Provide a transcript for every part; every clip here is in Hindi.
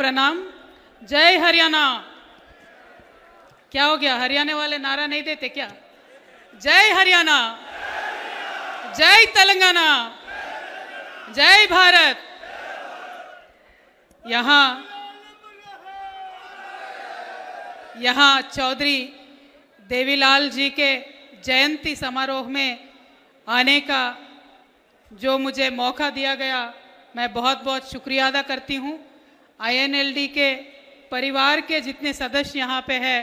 प्रणाम। जय हरियाणा। क्या हो गया, हरियाणा वाले नारा नहीं देते क्या? जय हरियाणा, जय तेलंगाना, जय भारत। यहाँ चौधरी देवीलाल जी के जयंती समारोह में आने का जो मुझे मौका दिया गया, मैं बहुत बहुत शुक्रिया अदा करती हूँ। INLD के परिवार के जितने सदस्य यहाँ पे हैं,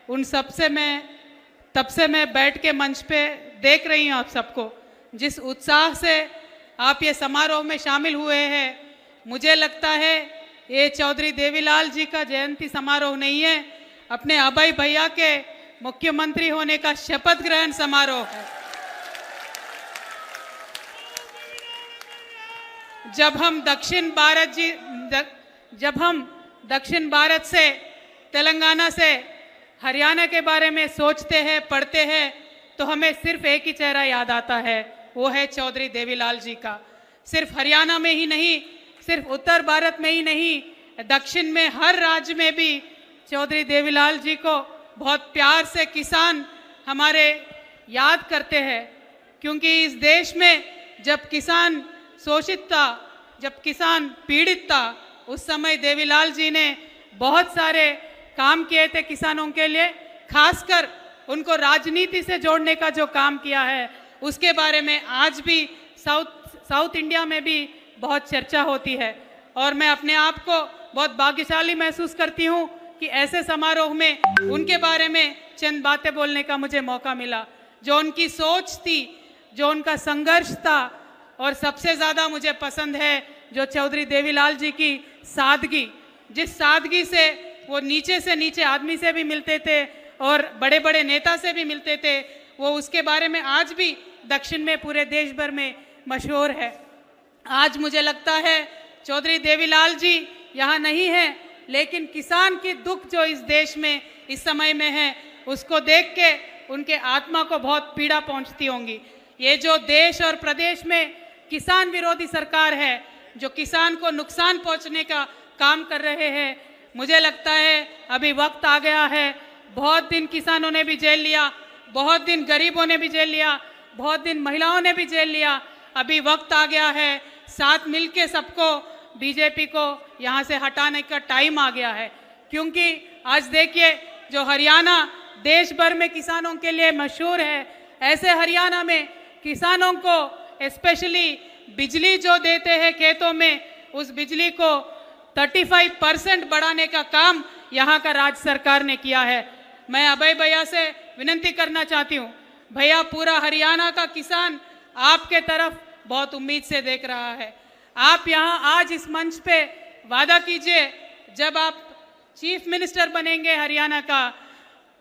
उन सब से तब से मैं बैठ के मंच पे देख रही हूँ आप सबको, जिस उत्साह से आप ये समारोह में शामिल हुए हैं। मुझे लगता है ये चौधरी देवीलाल जी का जयंती समारोह नहीं है, अपने अभय भैया के मुख्यमंत्री होने का शपथ ग्रहण समारोह है। जब हम दक्षिण भारत से, तेलंगाना से हरियाणा के बारे में सोचते हैं, पढ़ते हैं, तो हमें सिर्फ एक ही चेहरा याद आता है, वो है चौधरी देवीलाल जी का। सिर्फ हरियाणा में ही नहीं, सिर्फ उत्तर भारत में ही नहीं, दक्षिण में हर राज्य में भी चौधरी देवीलाल जी को बहुत प्यार से किसान हमारे याद करते हैं। क्योंकि इस देश में जब किसान शोषित था, जब किसान पीड़ित था, उस समय देवीलाल जी ने बहुत सारे काम किए थे किसानों के लिए। खासकर उनको राजनीति से जोड़ने का जो काम किया है, उसके बारे में आज भी साउथ इंडिया में भी बहुत चर्चा होती है। और मैं अपने आप को बहुत भाग्यशाली महसूस करती हूँ कि ऐसे समारोह में उनके बारे में चंद बातें बोलने का मुझे मौका मिला। जो उनकी सोच थी, जो उनका संघर्ष था, और सबसे ज़्यादा मुझे पसंद है जो चौधरी देवीलाल जी की सादगी, जिस सादगी से वो नीचे से नीचे आदमी से भी मिलते थे और बड़े बड़े नेता से भी मिलते थे, वो उसके बारे में आज भी दक्षिण में पूरे देश भर में मशहूर है। आज मुझे लगता है चौधरी देवीलाल जी यहाँ नहीं है, लेकिन किसान की दुख जो इस देश में इस समय में है, उसको देख के उनके आत्मा को बहुत पीड़ा पहुँचती होंगी। ये जो देश और प्रदेश में किसान विरोधी सरकार है, जो किसान को नुकसान पहुंचने का काम कर रहे हैं, मुझे लगता है अभी वक्त आ गया है। बहुत दिन किसानों ने भी जेल लिया, बहुत दिन गरीबों ने भी जेल लिया, बहुत दिन महिलाओं ने भी जेल लिया। अभी वक्त आ गया है, साथ मिलके सबको, बीजेपी को यहाँ से हटाने का टाइम आ गया है। क्योंकि आज देखिए, जो हरियाणा देश भर में किसानों के लिए मशहूर है, ऐसे हरियाणा में किसानों को स्पेशली बिजली जो देते हैं खेतों में, उस बिजली को 35% बढ़ाने का काम यहाँ का राज्य सरकार ने किया है। मैं अभय भैया से विनती करना चाहती हूँ, भैया पूरा हरियाणा का किसान आपके तरफ बहुत उम्मीद से देख रहा है। आप यहाँ आज इस मंच पे वादा कीजिए, जब आप चीफ मिनिस्टर बनेंगे हरियाणा का,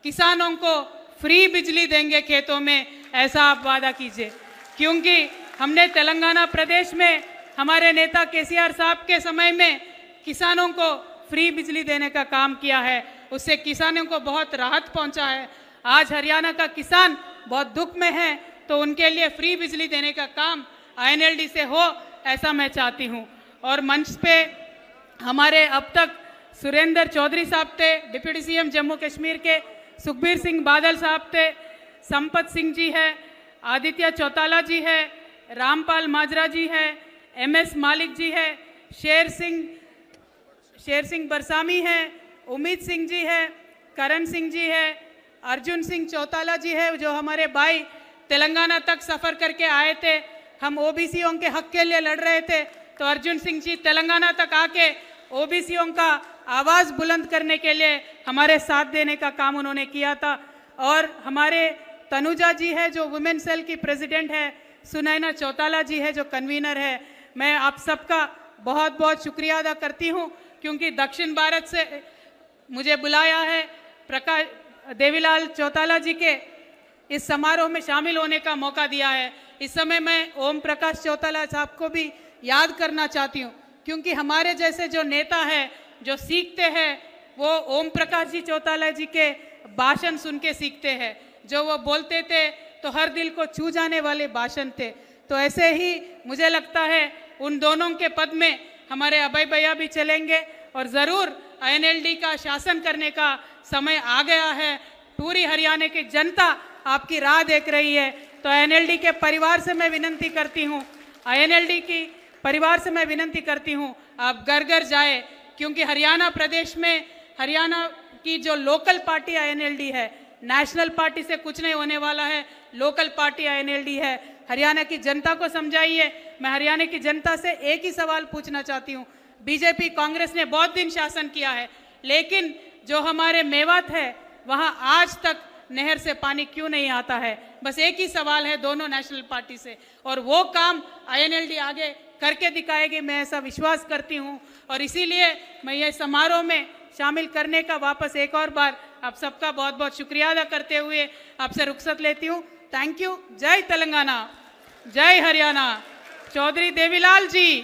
किसानों को फ्री बिजली देंगे खेतों में, ऐसा आप वादा कीजिए। क्योंकि हमने तेलंगाना प्रदेश में हमारे नेता KCR साहब के समय में किसानों को फ्री बिजली देने का काम किया है, उससे किसानों को बहुत राहत पहुंचा है। आज हरियाणा का किसान बहुत दुख में है, तो उनके लिए फ्री बिजली देने का काम INLD से हो, ऐसा मैं चाहती हूं। और मंच पे हमारे अब तक सुरेंद्र चौधरी साहब थे, डिप्टी CM जम्मू कश्मीर के, सुखबीर सिंह बादल साहब थे, संपत सिंह जी है, आदित्य चौटाला जी है, रामपाल माजरा जी है, MS मालिक जी है, शेर सिंह बरसामी है, उम्मीद सिंह जी है, करण सिंह जी है, अर्जुन सिंह चौटाला जी है, जो हमारे भाई तेलंगाना तक सफ़र करके आए थे। हम OBCों के हक के लिए लड़ रहे थे, तो अर्जुन सिंह जी तेलंगाना तक आके OBCों का आवाज़ बुलंद करने के लिए हमारे साथ देने का काम उन्होंने किया था। और हमारे तनुजा जी है, जो वुमेन सेल की प्रेसिडेंट है, सुनैना चौटाला जी है, जो कन्वीनर है। मैं आप सबका बहुत बहुत शुक्रिया अदा करती हूँ, क्योंकि दक्षिण भारत से मुझे बुलाया है, देवीलाल चौटाला जी के इस समारोह में शामिल होने का मौका दिया है। इस समय मैं ओम प्रकाश चौटाला साहब को भी याद करना चाहती हूँ, क्योंकि हमारे जैसे जो नेता है, जो सीखते हैं, वो ओम प्रकाश जी चौटाला जी के भाषण सुन के सीखते हैं। जो वो बोलते थे तो हर दिल को छू जाने वाले भाषण थे। तो ऐसे ही मुझे लगता है उन दोनों के पद में हमारे अभय भैया भी चलेंगे और ज़रूर आईएनएलडी का शासन करने का समय आ गया है। पूरी हरियाणा की जनता आपकी राह देख रही है। तो आईएनएलडी के परिवार से मैं विनती करती हूँ, आईएनएलडी की परिवार से मैं विनती करती हूँ, आप घर घर जाए, क्योंकि हरियाणा प्रदेश में हरियाणा की जो लोकल पार्टी आईएनएलडी है, नेशनल पार्टी से कुछ नहीं होने वाला है, लोकल पार्टी आईएनएलडी है। हरियाणा की जनता को समझाइए। मैं हरियाणा की जनता से एक ही सवाल पूछना चाहती हूँ, बीजेपी कांग्रेस ने बहुत दिन शासन किया है, लेकिन जो हमारे मेवात है वहाँ आज तक नहर से पानी क्यों नहीं आता है? बस एक ही सवाल है दोनों नेशनल पार्टी से, और वो काम आईएनएलडी आगे करके दिखाएगी, मैं ऐसा विश्वास करती हूँ। और इसीलिए मैं ये समारोह में शामिल करने का वापस एक और बार आप सबका बहुत बहुत शुक्रिया अदा करते हुए आपसे रुखसत लेती हूँ। Thank you. जय तेलंगाना, जय हरियाणा। Chaudhary Devilal ji,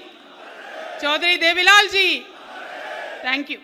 Chaudhary Devilal ji, thank you.